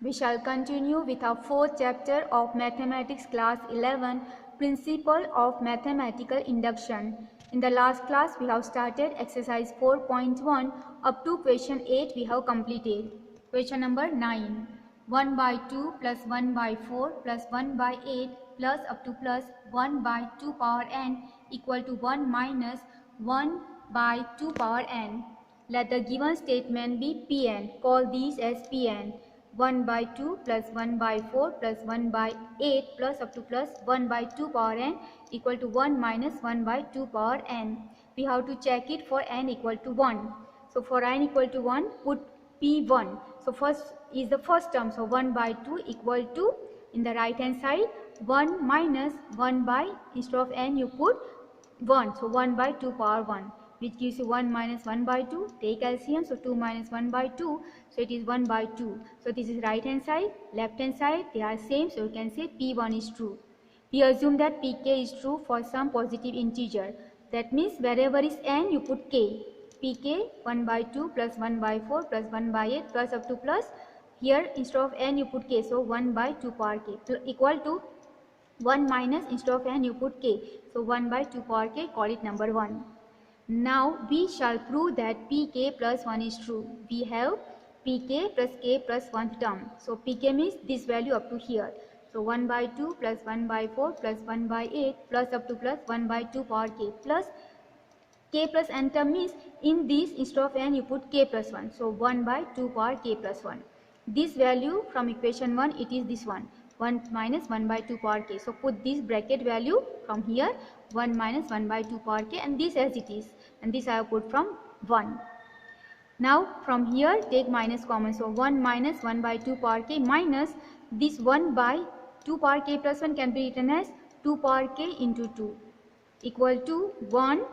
We shall continue with our fourth chapter of Mathematics class 11, Principle of Mathematical Induction. In the last class we have started exercise 4.1 up to question 8 we have completed. Question number 9. 1 by 2 plus 1 by 4 plus 1 by 8 plus up to plus 1 by 2 power n equal to 1 minus 1 by 2 power n. Let the given statement be Pn. Call these as Pn. 1 by 2 plus 1 by 4 plus 1 by 8 plus up to plus 1 by 2 power n equal to 1 minus 1 by 2 power n. We have to check it for n equal to 1. So for n equal to 1, put P1. So first is the first term. So 1 by 2 equal to, in the right hand side, 1 minus 1 by, instead of n you put 1. So 1 by 2 power 1. Which gives you 1 minus 1 by 2. Take LCM, so 2 minus 1 by 2, so it is 1 by 2. So this is right hand side, left hand side, they are same, so you can say P1 is true. We assume that Pk is true for some positive integer. That means wherever is n, you put k. Pk 1 by 2 plus 1 by 4 plus 1 by 8 plus up to plus, here instead of n you put k, so 1 by 2 power k equal to 1 minus, instead of n you put k, so 1 by 2 power k, call it number 1. Now we shall prove that Pk plus 1 is true. We have Pk plus k plus 1 term. So Pk means this value up to here. So 1 by 2 plus 1 by 4 plus 1 by 8 plus up to plus 1 by 2 power k plus k plus n term means in this instead of n you put k plus 1. So 1 by 2 power k plus 1. This value from equation 1, it is this one. 1 minus 1 by 2 power k. So put this bracket value from here, 1 minus 1 by 2 power k, and this as it is, and this I have put from 1. Now from here take minus common, so 1 minus 1 by 2 power k minus this 1 by 2 power k plus 1 can be written as 2 power k into 2 equal to 1.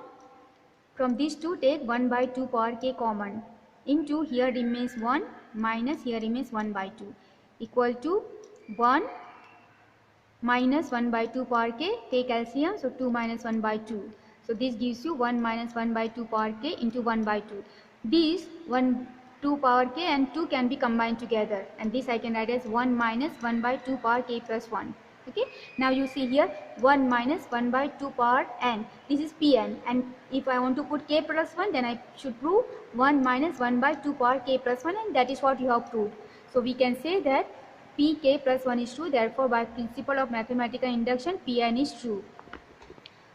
From these two take 1 by 2 power k common into, here remains 1 minus here remains 1 by 2 equal to 1 minus 1 by 2 power k, take LCM, so 2 minus 1 by 2. So this gives you 1 minus 1 by 2 power k into 1 by 2. These 2 power k and 2 can be combined together, and this I can write as 1 minus 1 by 2 power k plus 1. Okay, now you see here 1 minus 1 by 2 power n, this is Pn, and if I want to put k plus 1, then I should prove 1 minus 1 by 2 power k plus 1, and that is what you have proved. So we can say that Pk plus 1 is true, therefore by principle of mathematical induction Pn is true.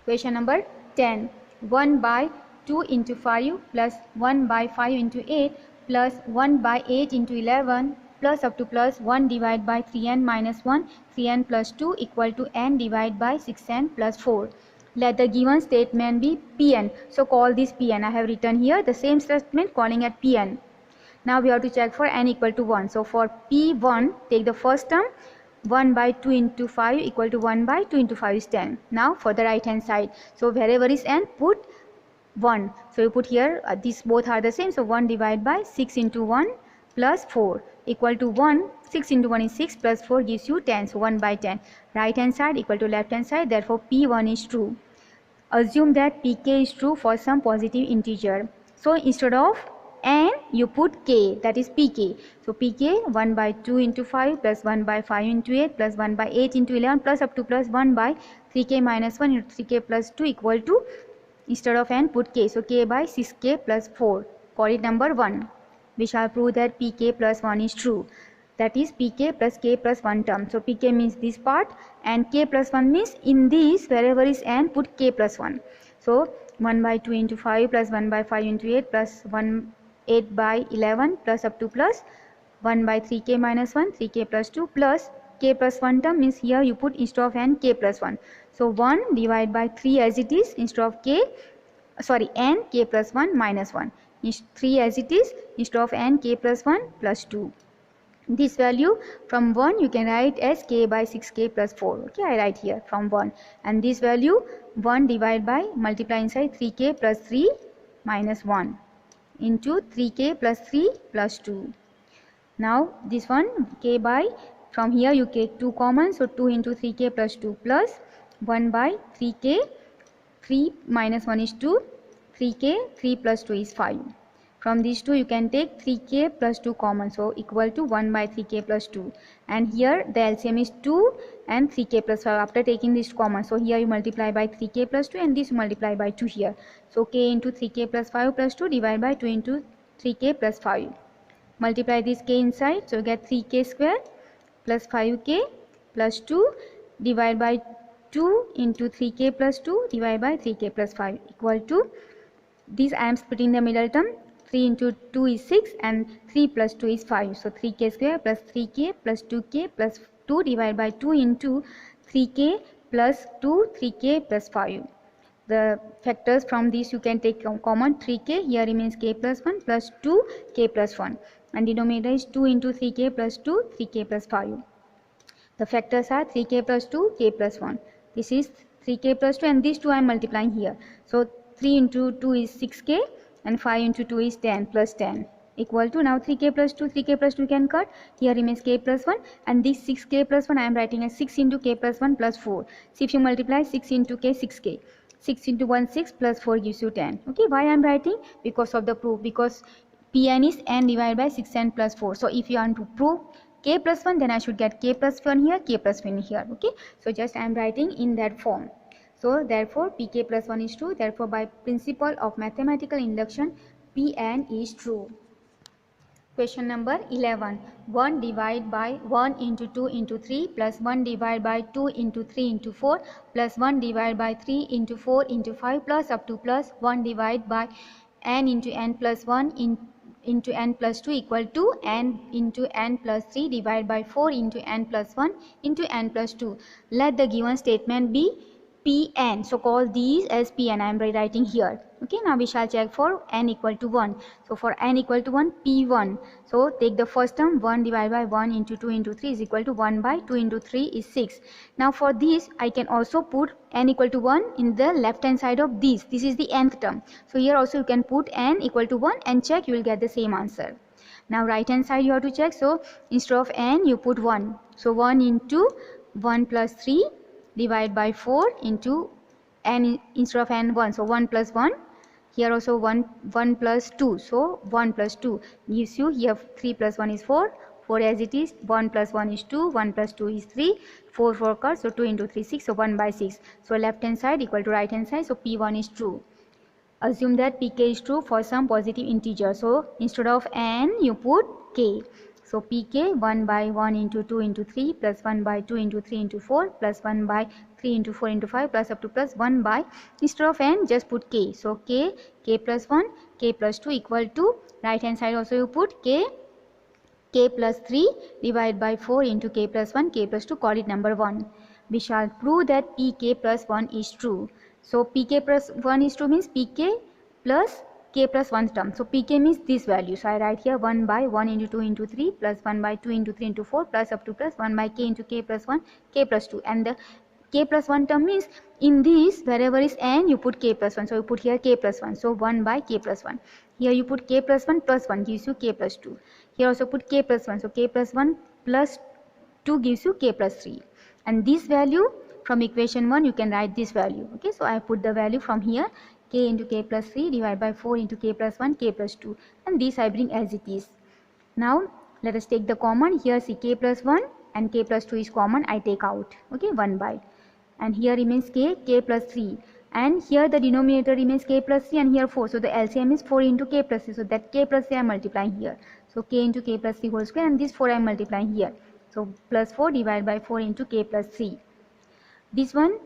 Question number 10. 1 by 2 into 5 plus 1 by 5 into 8 plus 1 by 8 into 11 plus up to plus 1 divided by 3n minus 1, 3n plus 2 equal to n divided by 6n plus 4. Let the given statement be Pn. So call this Pn. I have written here the same statement calling it Pn. Now we have to check for n equal to 1. So for P1, take the first term, 1 by 2 into 5 equal to 1 by 2 into 5 is 10. Now for the right hand side, so wherever is n, put 1. So you put here, these both are the same, so 1 divided by 6 into 1 plus 4 equal to 1. 6 into 1 is 6 plus 4 gives you 10, so 1 by 10. Right hand side equal to left hand side, therefore P1 is true. Assume that Pk is true for some positive integer. So instead of n you put k, that is Pk. So Pk 1 by 2 into 5 plus 1 by 5 into 8 plus 1 by 8 into 11 plus up to plus 1 by 3k minus 1 into 3k plus 2 equal to, instead of n put k, so k by 6k plus 4, call it number 1. We shall prove that Pk plus 1 is true, that is Pk plus k plus 1 term. So Pk means this part and k plus 1 means in this wherever is n put k plus 1. So 1 by 2 into 5 plus 1 by 5 into 8 plus 8 by 11 plus up to plus 1 by 3k minus 1, 3k plus 2 plus k plus 1 term means here you put instead of n k plus 1. So 1 divided by 3 as it is, instead of n k plus 1 minus 1. 3 as it is, instead of n k plus 1 plus 2. This value from 1 you can write as k by 6k plus 4. Okay, I write here from 1. And this value 1 divided by, multiply inside 3k plus 3 minus 1 into 3k plus 3 plus 2. Now this one k by, from here you take 2 common, so 2 into 3k plus 2 plus 1 by 3k, 3 minus 1 is 2, 3k, 3 plus 2 is 5. From these two you can take 3k plus 2 common, so equal to 1 by 3k plus 2. And here the LCM is 2 and 3k plus 5 after taking this common. So here you multiply by 3k plus 2 and this you multiply by 2 here. So k into 3k plus 5 plus 2 divided by 2 into 3k plus 5. Multiply this k inside, so you get 3k square plus 5k plus 2 divided by 2 into 3k plus 2 divided by 3k plus 5 equal to, this I am splitting the middle term, 3 into 2 is 6 and 3 plus 2 is 5. So 3k square plus 3k plus 2k plus 2 divided by 2 into 3k plus 2, 3k plus 5. The factors from this you can take common, 3k, here remains k plus 1 plus 2 k plus 1 and denominator is 2 into 3k plus 2, 3k plus 5. The factors are 3k plus 2, k plus 1. This is 3k plus 2 and these two I am multiplying here. So 3 into 2 is 6k and 5 into 2 is 10 plus 10 equal to, now 3k plus 2, 3k plus 2 can cut, here remains k plus 1 and this 6k plus 1 I am writing as 6 into k plus 1 plus 4. So if you multiply 6 into k, 6k. 6 into 1, 6 plus 4 gives you 10. Okay, why I am writing? Because of the proof, because Pn is n divided by 6n plus 4. So if you want to prove k plus 1, then I should get k plus 1 here, k plus 1 here. Okay, so just I am writing in that form. So therefore pk plus 1 is true. Therefore by principle of mathematical induction, Pn is true. Question number 11. 1 divided by 1 into 2 into 3 plus 1 divided by 2 into 3 into 4 plus 1 divided by 3 into 4 into 5 plus up to plus 1 divided by n into n plus 1 into n plus 2 equal to n into n plus 3 divided by 4 into n plus 1 into n plus 2. Let the given statement be Pn. So call these as Pn. I am writing here. Okay, now we shall check for n equal to 1. So for n equal to 1, P1. So take the first term, 1 divided by 1 into 2 into 3 is equal to 1 by 2 into 3 is 6. Now for this, I can also put n equal to 1 in the left hand side of this. This is the nth term. So here also you can put n equal to 1 and check, you will get the same answer. Now right hand side you have to check. So instead of n, you put 1. So 1 into 1 plus 3 divided by 4 into n instead of n 1. So 1 plus 1. Here also 1 plus 2. So 1 plus 2 gives you, here 3 plus 1 is 4. 4 as it is. 1 plus 1 is 2. 1 plus 2 is 3. 4 cuts. So 2 into 3 6. So 1 by 6. So left hand side equal to right hand side. So P1 is true. Assume that Pk is true for some positive integer. So instead of n you put k. So Pk 1 by 1 into 2 into 3 plus 1 by 2 into 3 into 4 plus 1 by 3 into 4 into 5 plus up to plus 1 by, instead of n just put k. So k plus 1, k plus 2 equal to, right hand side also you put k plus 3 divided by 4 into k plus 1, k plus 2, call it number 1. We shall prove that Pk plus 1 is true. So Pk plus 1 is true means Pk plus k plus 1 term. So Pk means this value. So I write here 1 by 1 into 2 into 3 plus 1 by 2 into 3 into 4 plus up to plus 1 by k into k plus 1, k plus 2. And the k plus 1 term means in this wherever is n you put k plus 1. So you put here k plus 1. So 1 by k plus 1. Here you put k plus 1 gives you k plus 2. Here also put k plus 1. So k plus 1 plus 2 gives you k plus 3. And this value from equation 1 you can write this value. Okay, so I put the value from here, k into k plus 3 divided by 4 into k plus 1, k plus 2, and this I bring as it is. Now let us take the common. Here see k plus 1 and k plus 2 is common, I take out. Okay, 1 by, and here remains k plus 3, and here the denominator remains k plus 3 and here 4. So the LCM is 4 into k plus 3. So that k plus 3 I am multiplying here. So k into k plus 3 whole square, and this 4 I am multiplying here. So plus 4 divided by 4 into k plus 3. This one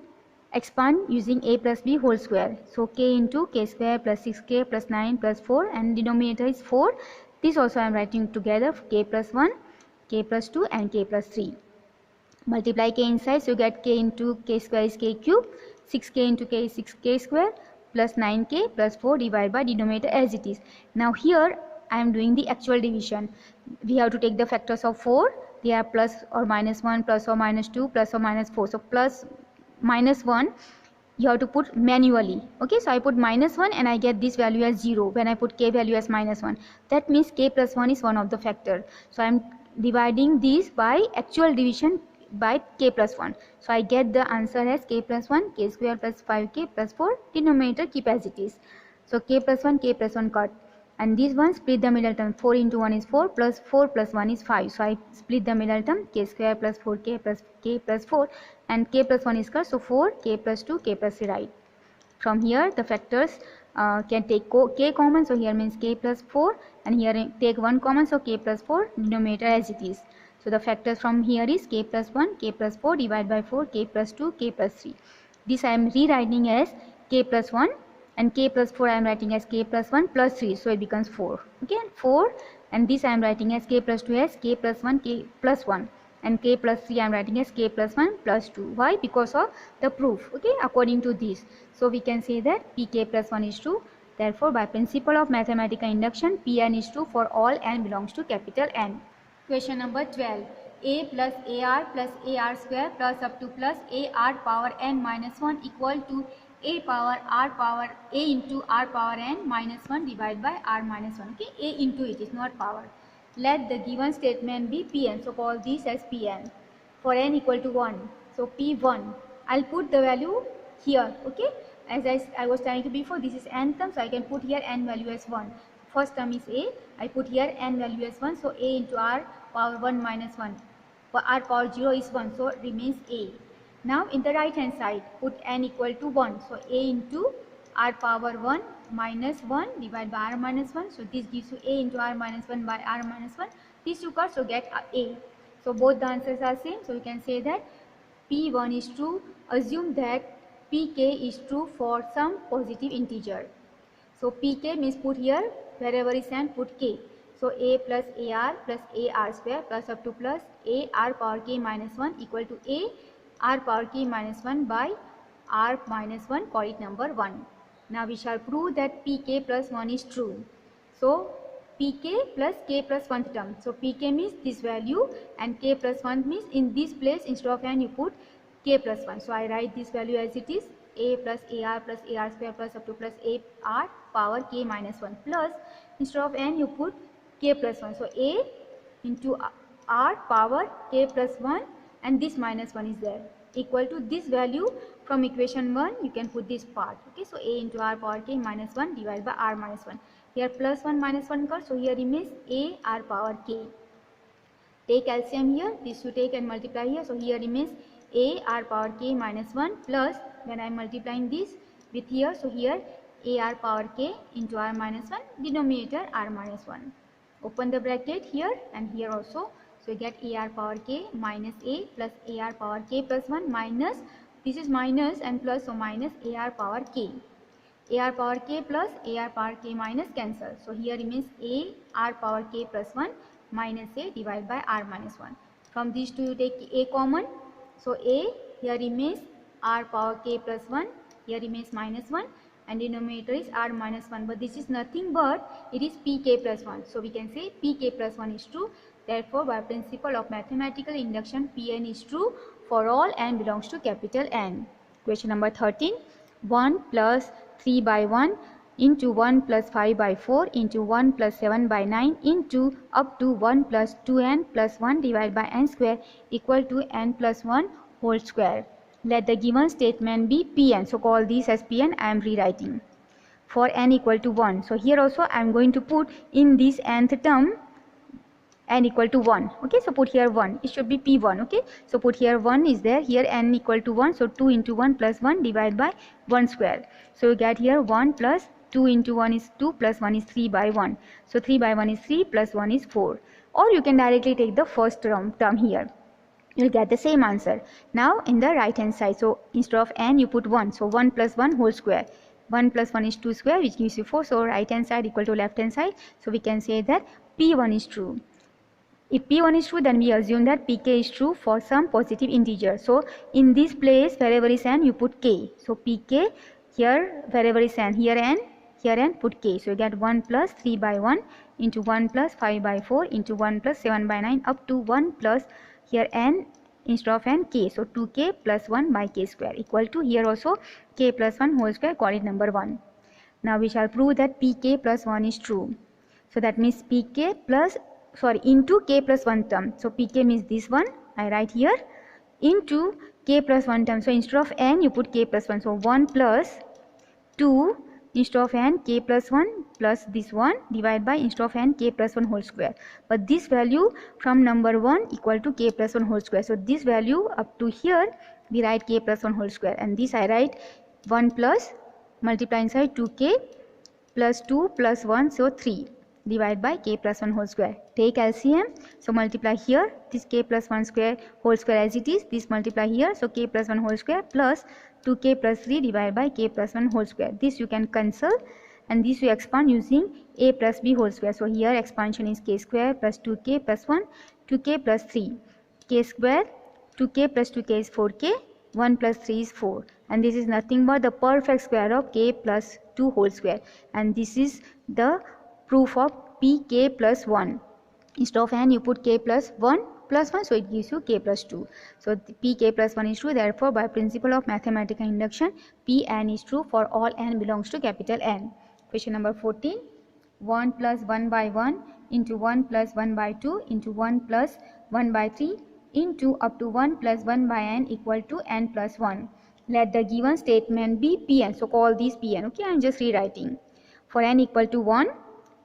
expand using a plus b whole square. So k into k square plus 6k plus 9 plus 4, and denominator is 4. This also I am writing together, k plus 1, k plus 2 and k plus 3. Multiply k inside, so you get k into k square is k cube, 6k into k is 6k square plus 9k plus 4 divided by denominator as it is. Now here I am doing the actual division. We have to take the factors of 4. They are plus or minus 1, plus or minus 2, plus or minus 4. So plus minus 1 you have to put manually. Okay, so I put minus 1 and I get this value as 0 when I put k value as minus 1. That means k plus 1 is one of the factor. So I am dividing these by actual division by k plus 1. So I get the answer as k plus 1, k square plus 5k plus 4, denominator keep as it is. So k plus 1 cut. and this one split the middle term. 4 into 1 is 4 plus 4 plus 1 is 5. So I split the middle term, k square plus 4k plus k plus 4, and k plus 1 is square, so 4, k plus 2, k plus 3, right. From here the factors can take k common, so here means k plus 4, and here take 1 common, so k plus 4, denominator as it is. So the factors from here is k plus 1, k plus 4 divided by 4, k plus 2, k plus 3. This I am rewriting as k plus 1, and k plus 4 I am writing as k plus 1 plus 3, so it becomes 4. Okay, 4, and this I am writing as k plus 2 as k plus 1, k plus 1, and k plus 3 I am writing as k plus 1 plus 2. Why? Because of the proof. Okay, according to this, so we can say that pk plus 1 is true. Therefore, by principle of mathematical induction, Pn is true for all n belongs to capital N. Question number 12. A plus AR plus AR square plus up to plus AR power n minus 1 equal to A power A into R power n minus 1 divided by R minus 1. Okay, A into it is not power. Let the given statement be Pn. So call this as Pn. For n equal to 1. So P1. I'll put the value here. Okay. As I was telling you before, this is n term, so I can put here n value as 1. First term is A. I put here n value as 1. So A into R power 1 minus 1. For R power 0 is 1. So it remains A. Now in the right hand side, put n equal to 1. So A into R power 1 minus 1 divided by R minus 1. So this gives you A into R minus 1 by R minus 1. These two cards, so get A. So both the answers are same. So you can say that P1 is true. Assume that Pk is true for some positive integer. So Pk means put here wherever is n, put k. So A plus AR square plus up to plus AR power k minus 1 equal to A R power k minus 1 by R minus 1, call it number 1. Now we shall prove that Pk plus 1 is true. So Pk plus k plus 1th term. So Pk means this value and k plus 1 means in this place instead of n you put k plus 1. So I write this value as it is, A plus AR square plus up to plus AR power k minus 1 plus instead of n you put k plus 1. So A into R power k plus 1 and this minus 1 is there equal to this value from equation 1 you can put this part. Okay, so A into R power k minus 1 divided by R minus 1. Here plus 1 minus 1 comes, so here remains A R power k. Take LCM here, this you take and multiply here, so here remains A R power k minus 1 plus when I am multiplying this with here, so here A R power k into R minus 1, denominator R minus 1. Open the bracket here and here also. So you get AR power k minus A plus AR power k plus 1 minus, this is minus and plus, so minus AR power k. AR power k plus AR power k minus cancel. So here remains AR power k plus 1 minus A divided by R minus 1. From these two you take A common. So A here remains R power k plus 1, here remains minus 1 and denominator is R minus 1. But this is nothing but it is Pk plus 1. So we can say Pk plus 1 is true. Therefore, by principle of mathematical induction, Pn is true for all n belongs to capital N. Question number 13. 1 plus 3 by 1 into 1 plus 5 by 4 into 1 plus 7 by 9 into up to 1 plus 2n plus 1 divided by n square equal to n plus 1 whole square. Let the given statement be Pn. So call this as Pn. I am rewriting. For n equal to 1. So here also I am going to put in this nth term n equal to 1. Okay, so put here 1. It should be P1. Okay, so put here 1 is there. Here n equal to 1. So 2 into 1 plus 1 divided by 1 square. So you get here 1 plus 2 into 1 is 2 plus 1 is 3 by 1. So 3 by 1 is 3 plus 1 is 4. Or you can directly take the first term here. You'll get the same answer. Now in the right hand side, so instead of n you put 1. So 1 plus 1 whole square. 1 plus 1 is 2 square, which gives you 4. So right hand side equal to left hand side. So we can say that P1 is true. If P1 is true, then we assume that Pk is true for some positive integer. So in this place, wherever is n, you put k. So Pk, here wherever is n, here n, put k. So you get 1 plus 3 by 1 into 1 plus 5 by 4 into 1 plus 7 by 9 up to 1 plus here n instead of n k. So 2k plus 1 by k square equal to here also k plus 1 whole square, call it number 1. Now we shall prove that Pk plus 1 is true. So that means Pk plus into k plus 1 term. So Pk means this one, I write here, into k plus 1 term. So instead of n you put k plus 1. So 1 plus 2 instead of n k plus 1 plus this one divided by instead of n k plus 1 whole square. But this value from number 1 equal to k plus 1 whole square. So this value up to here we write k plus 1 whole square, and this I write 1 plus multiply inside 2k plus 2 plus 1, so 3 divided by k plus 1 whole square. Take LCM, so multiply here this k plus 1 square whole square as it is, this multiply here, so k plus 1 whole square plus 2k plus 3 divided by k plus 1 whole square. This you can cancel, and this we expand using a plus b whole square. So here expansion is k square plus 2k plus 1, 2k plus 3, k square, 2k plus 2k is 4k, 1 plus 3 is 4, and this is nothing but the perfect square of k plus 2 whole square, and this is the proof of pk plus 1. Instead of n you put k plus 1 plus 1, so it gives you k plus 2. So pk plus 1 is true. Therefore by principle of mathematical induction, Pn is true for all n belongs to capital N. Question number 14. 1 plus 1 by 1 into 1 plus 1 by 2 into 1 plus 1 by 3 into up to 1 plus 1 by n equal to n plus 1. Let the given statement be Pn. So call this Pn. Okay, I am just rewriting. For n equal to 1,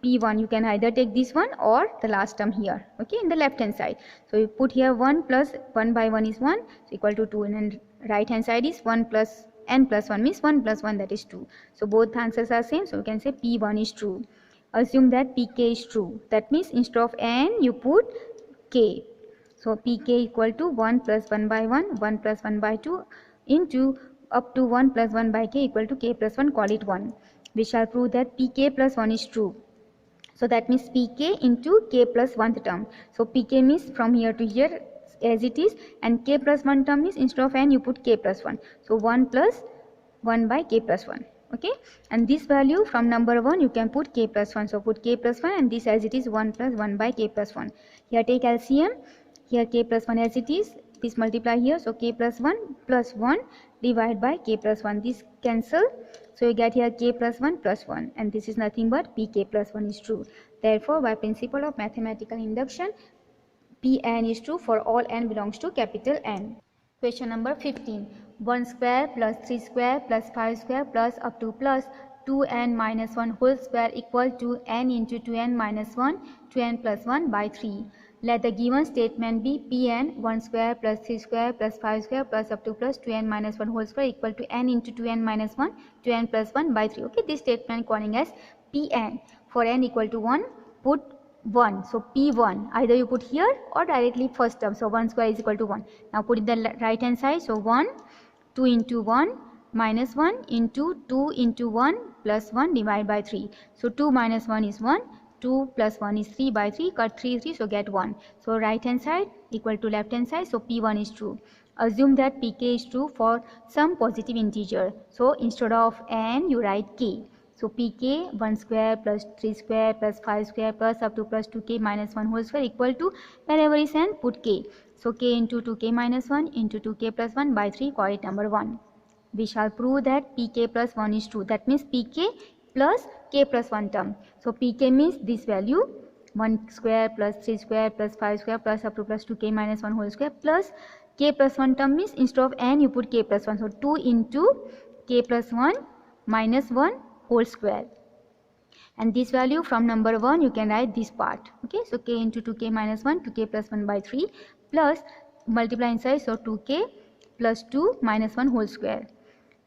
P1, you can either take this one or the last term here, okay, in the left hand side. So you put here 1 plus 1 by 1 is 1, so equal to 2, and then right hand side is 1 plus n plus 1 means 1 plus 1, that is 2. So both answers are same, so you can say P1 is true. Assume that Pk is true. That means instead of n you put k. So Pk equal to 1 plus 1 by 1, 1 plus 1 by 2 into up to 1 plus 1 by k equal to k plus 1, call it 1. We shall prove that Pk plus 1 is true. So that means Pk into k plus 1th term. So Pk means from here to here as it is, and k plus 1 term means instead of n you put k plus 1. So 1 plus 1 by k plus 1. Okay, and this value from number 1 you can put k plus 1. So put k plus 1, and this as it is 1 plus 1 by k plus 1. Here take LCM. Here k plus 1 as it is. This multiply here. So k plus 1 divided by k plus 1. This cancel. So you get here k plus 1 plus 1, and this is nothing but Pk plus 1 is true. Therefore by principle of mathematical induction, Pn is true for all n belongs to capital N. Question number 15. 1 square plus 3 square plus 5 square plus up to plus 2n minus 1 whole square equal to n into 2n minus 1 2n plus 1 by 3. Let the given statement be Pn 1 square plus 3 square plus 5 square plus up to plus 2n minus 1 whole square equal to n into 2n minus 1 2n plus 1 by 3. Okay, this statement calling as Pn. For n equal to 1, put 1. So P1 either you put here or directly first term. So 1 square is equal to 1. Now put it the right hand side. So 1, 2 into 1 minus 1 into 2 into 1 plus 1 divided by 3. So 2 minus 1 is 1. 2 plus 1 is 3 by 3, cut 3, so get 1. So right hand side equal to left hand side, so P1 is true. Assume that Pk is true for some positive integer. So instead of n you write k. So Pk 1 square plus 3 square plus 5 square plus up to plus 2k minus 1 whole square equal to wherever is n put k. So k into 2k minus 1 into 2k plus 1 by 3, call it number 1. We shall prove that Pk plus 1 is true. That means Pk plus k plus 1 term. So Pk means this value 1 square plus 3 square plus 5 square plus up to plus 2k minus 1 whole square plus k plus 1 term means instead of n you put k plus 1. So 2 into k plus 1 minus 1 whole square. And this value from number 1 you can write this part. Okay, so k into 2k minus 1 to k plus 1 by 3 plus multiply inside, so 2k plus 2 minus 1 whole square.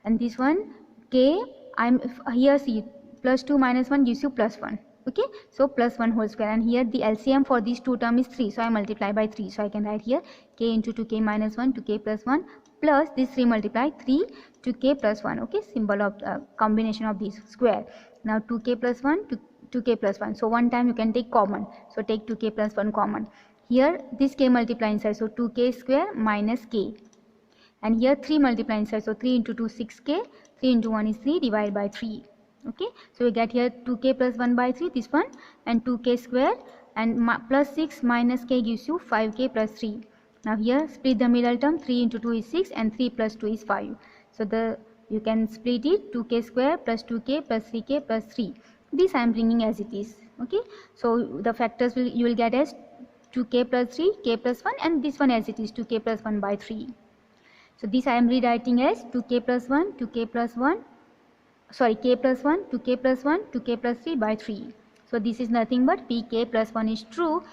And this one k, I'm here see plus 2 minus 1 gives you plus 1. Okay, so plus 1 whole square, and here the LCM for these two term is 3, so I multiply by 3. So I can write here k into 2k minus 1 to k plus 1 plus this 3 multiply 3 to k plus 1. Okay, symbol of combination of these square. Now 2k plus 1 to 2k plus 1. So one time you can take common. So take 2k plus 1 common. Here this k multiply inside, so 2k square minus k. And here 3 multiply inside, so 3 into 2 6k, 3 into 1 is 3 divided by 3. Okay, so we get here 2k plus 1 by 3, this one, and 2k square, and plus 6 minus k gives you 5k plus 3. Now here split the middle term, 3 into 2 is 6 and 3 plus 2 is 5. So you can split it 2k square plus 2k plus 3k plus 3. This I am bringing as it is. Okay, so the factors you will get as 2k plus 3, k plus 1, and this one as it is 2k plus 1 by 3. So this I am rewriting as 2k plus 1, 2k plus 1, sorry, k plus 1, 2k plus 1, 2k plus 3 by 3. So this is nothing but pk plus 1 is true.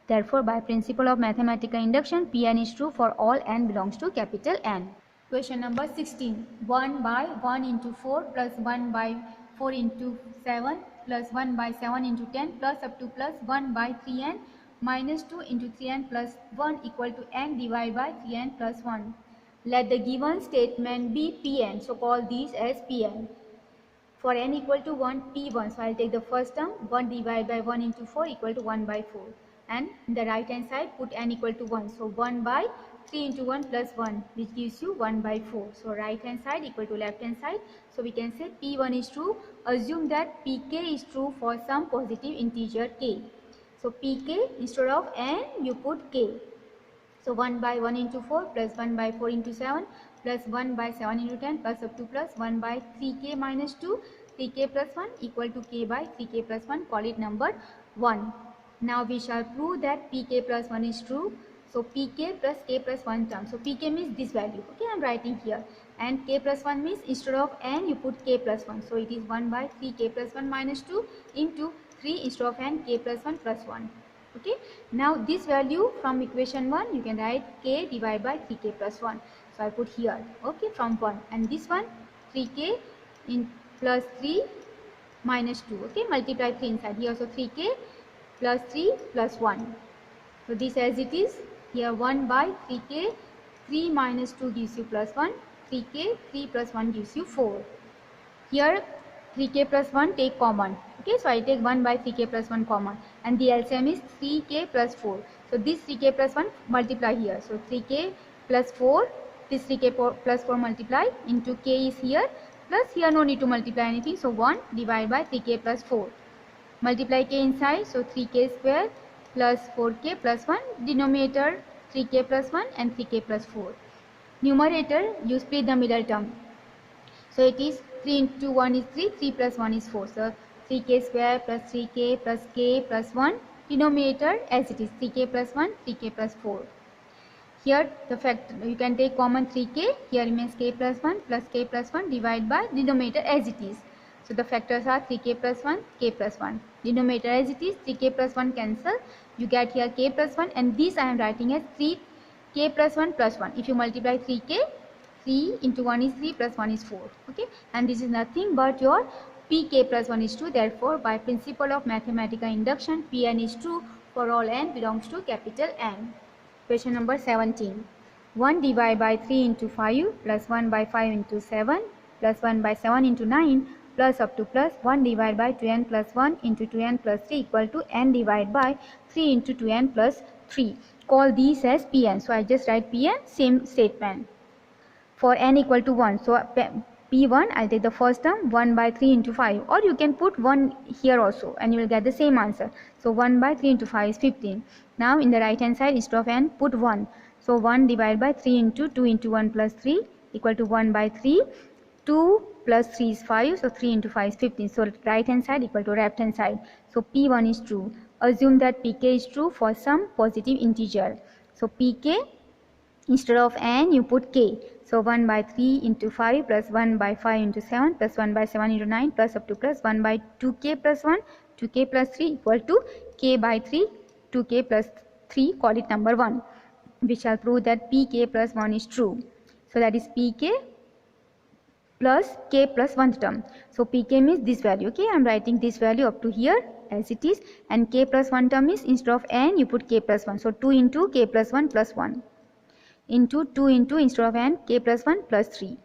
Therefore, by principle of mathematical induction, Pn is true for all n belongs to capital N. Question number 16. 1 by 1 into 4 plus 1 by 4 into 7 plus 1 by 7 into 10 plus up to plus 1 by 3n minus 2 into 3n plus 1 equal to n divided by 3n plus 1. Let the given statement be Pn. So call these as Pn. For n equal to 1, P1. So I will take the first term, 1 divided by 1 into 4 equal to 1 by 4. And in the right hand side, put n equal to 1. So 1 by 3 into 1 plus 1, which gives you 1 by 4. So right hand side equal to left hand side. So we can say P1 is true. Assume that Pk is true for some positive integer k. So Pk, instead of n, you put k. So 1 by 1 into 4 plus 1 by 4 into 7 plus 1 by 7 into 10 plus up to plus 1 by 3k minus 2, 3k plus 1 equal to k by 3k plus 1, call it number 1. Now we shall prove that pk plus 1 is true. So pk plus k plus 1 term. So pk means this value. Okay, I am writing here. And k plus 1 means instead of n you put k plus 1. So it is 1 by 3k plus 1 minus 2 into 3 instead of n k plus 1 plus 1. Okay, now this value from equation 1 you can write k divided by 3k plus 1. So I put here, okay, from 1, and this one 3k in plus 3 minus 2, okay, multiply 3 inside here, so 3k plus 3 plus 1. So this as it is here, 1 by 3k, 3 minus 2 gives you plus 1, 3k, 3 plus 1 gives you 4. Here 3k plus 1 take common. Okay, so I take 1 by 3k plus 1 common, and the LCM is 3k plus 4. So this 3k plus 1 multiply here. So 3k plus 4, this 3k plus 4 multiply into k is here, plus here no need to multiply anything. So 1 divided by 3k plus 4. Multiply k inside, so 3k square plus 4k plus 1. Denominator 3k plus 1 and 3k plus 4. Numerator you split the middle term. So it is 3 into 1 is 3, 3 plus 1 is 4. So 3k square plus 3k plus k plus 1. Denominator as it is 3k plus 1, 3k plus 4. Here the fact you can take common 3k. Here remains k plus 1 plus k plus 1 divided by denominator as it is. So the factors are 3k plus 1, k plus 1. Denominator as it is, 3k plus 1 cancel. You get here k plus 1, and this I am writing as 3k plus 1 plus 1. If you multiply 3k, 3 into 1 is 3 plus 1 is 4. Okay, and this is nothing but your pk plus 1 is true. Therefore, by principle of mathematical induction, Pn is true for all n belongs to capital N. Question number 17. 1 divided by 3 into 5 plus 1 by 5 into 7 plus 1 by 7 into 9 plus up to plus 1 divided by 2n plus 1 into 2n plus 3 equal to n divided by 3 into 2n plus 3. Call these as Pn. So I just write Pn, same statement. For n equal to 1, so P1, I'll take the first term, 1 by 3 into 5, or you can put 1 here also and you will get the same answer. So 1 by 3 into 5 is 15. Now in the right hand side, instead of n, put 1. So 1 divided by 3 into 2 into 1 plus 3 equal to 1 by 3. 2 plus 3 is 5, so 3 into 5 is 15. So right hand side equal to left hand side. So P1 is true. Assume that Pk is true for some positive integer. So Pk, instead of n, you put k. So 1 by 3 into 5 plus 1 by 5 into 7 plus 1 by 7 into 9 plus up to plus 1 by 2k plus 1, 2k plus 3 equal to k by 3, 2k plus 3, call it number 1. We shall prove that pk plus 1 is true. So that is pk plus k plus 1th term. So pk means this value. Okay, I am writing this value up to here as it is, and k plus 1 term is instead of n you put k plus 1. So 2 into k plus 1 plus 1 into 2 into instead of n k plus 1 plus 3.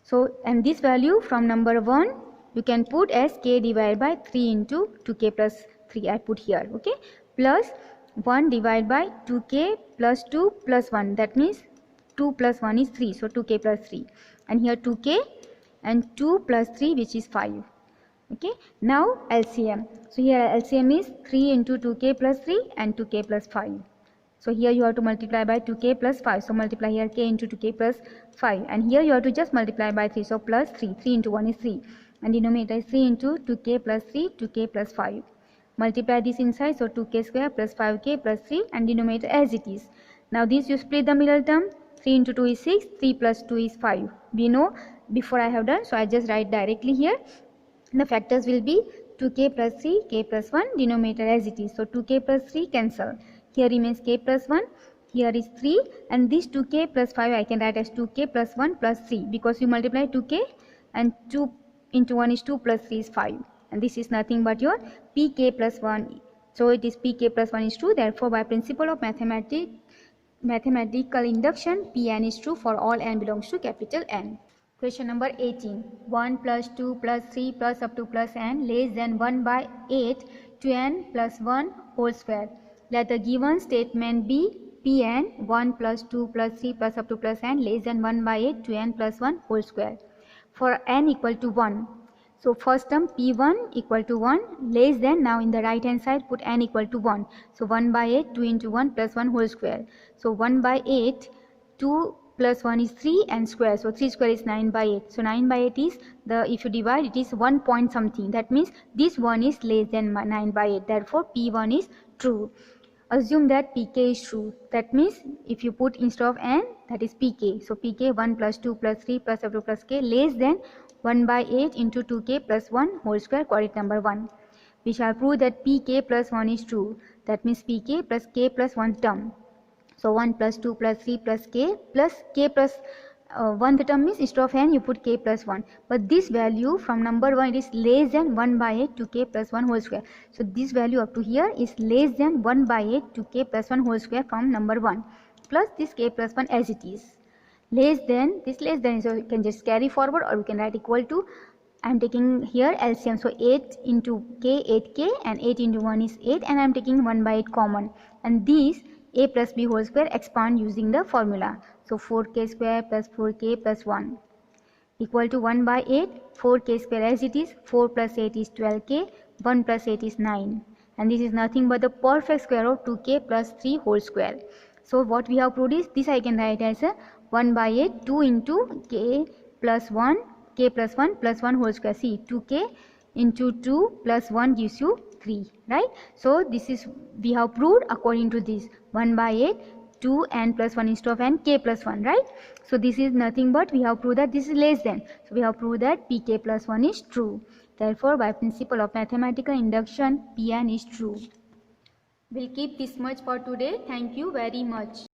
So and this value from number 1 you can put as k divided by 3 into 2k plus 3. I put here. Okay, plus 1 divided by 2k plus 2 plus 1, that means 2 plus 1 is 3, so 2k plus 3, and here 2k and 2 plus 3 which is 5. Okay, now LCM. So here LCM is 3 into 2k plus 3 and 2k plus 5. So here you have to multiply by 2k plus 5. So multiply here k into 2k plus 5. And here you have to just multiply by 3. So plus 3. 3 into 1 is 3. And denominator is 3 into 2k plus 3, 2k plus 5. Multiply this inside. So 2k square plus 5k plus 3. And denominator as it is. Now this you split the middle term. 3 into 2 is 6. 3 plus 2 is 5. We know before I have done, so I just write directly here. The factors will be 2k plus 3, k plus 1, denominator as it is. So 2k plus 3 cancel. Here remains k plus 1. Here is 3, and this 2k plus 5 I can write as 2k plus 1 plus 3, because you multiply 2k and 2 into 1 is 2 plus 3 is 5, and this is nothing but your pk plus 1. So it is pk plus 1 is true. Therefore, by principle of mathematical induction, Pn is true for all n belongs to capital N. Question number 18. 1 plus 2 plus 3 plus up to plus n less than 1 by 8 to n plus 1 whole square. Let the given statement be Pn 1 plus 2 plus 3 plus up to plus n less than 1 by 8 to n plus 1 whole square. For n equal to 1. So first term P1 equal to 1 less than, now in the right hand side put n equal to 1. So 1 by 8, 2 into 1 plus 1 whole square. So 1 by 8, 2 plus 1 is 3 and square. So 3 square is 9 by 8. So 9 by 8 is if you divide it is 1 point something. That means this one is less than 9 by 8. Therefore P1 is true. Assume that pk is true. That means if you put instead of n, that is pk. So pk 1 plus 2 plus 3 plus up to plus k less than 1 by 8 into 2k plus 1 whole square, quadrant number 1. We shall prove that pk plus 1 is true. That means pk plus k plus 1 term. So 1 plus 2 plus 3 plus k plus 1 the term means instead of n you put k plus 1. But this value from number 1 it is less than 1 by 8 to k plus 1 whole square. So this value up to here is less than 1 by 8 to k plus 1 whole square from number 1 plus this k plus 1 as it is. Less than, this less than, so you can just carry forward or we can write equal to. I am taking here LCM, so 8 into k 8k and 8 into 1 is 8 and I am taking 1 by 8 common, and these a plus b whole square expand using the formula. So 4k square plus 4k plus 1 equal to 1 by 8, 4k square as it is, 4 plus 8 is 12k, 1 plus 8 is 9, and this is nothing but the perfect square of 2k plus 3 whole square. So what we have proved is, this I can write as a 1 by 8, 2 into k plus 1, k plus 1 plus 1 whole square. See, 2k into 2 plus 1 gives you 3, right? So this is, we have proved according to this, 1 by 8, 2 n plus 1 instead of n, k plus 1, right? So this is nothing but we have proved that this is less than. So we have proved that pk plus 1 is true. Therefore, by principle of mathematical induction, Pn is true. We'll keep this much for today. Thank you very much.